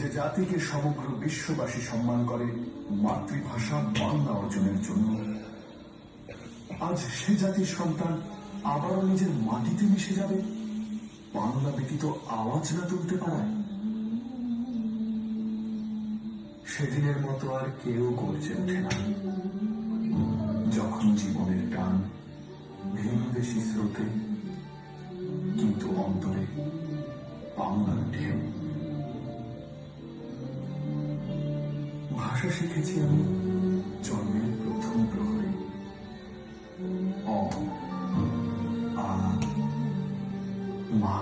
যে জাতিকে সমগ্র বিশ্ববাসী সম্মান করে মাতৃভাষা বাংলা অর্জনের জন্য, আজ সে জাতির সন্তান আবারও নিজের মাটিতে মিশে যাবে বাংলা ব্যতীত আওয়াজ না তুলতে পারায়। সেদিনের মতো আর কেউ গর্জে ওঠে না যখন জীবনের টান ভিনদেশি স্রোতে, কিন্তু অন্তরে বাংলার ঢেউ। ভাষা শিখেছি আমি জন্মের প্রথম প্রহরে। অ আ মা।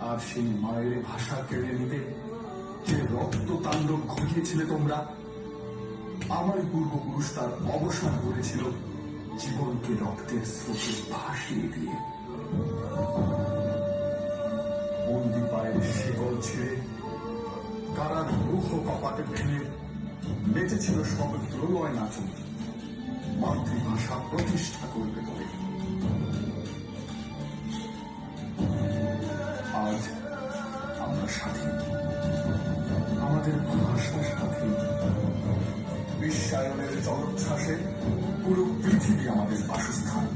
আর সেই মায়ের ভাষা কেড়ে নিতে যে রক্ত তাণ্ডব ঘটিয়েছিলে তোমরা, আমার পূর্বপুরুষ তার অবসান করেছিল জীবনকে রক্তের স্রোতে ভাসিয়ে দিয়ে। বন্দি পায়ের শিকল ছেড়ে কারার রুহ কপাটে ভেঙে বেঁচেছিল সমুদ্রলয় নাচন মাতৃভাষা প্রতিষ্ঠা করবে বলে। আজ আমরা স্বাধীন, আমাদের ভাষা স্বাধীন। বিশ্বায়নের জলোচ্ছ্বাসে পুরো পৃথিবী আমাদের বাসস্থান।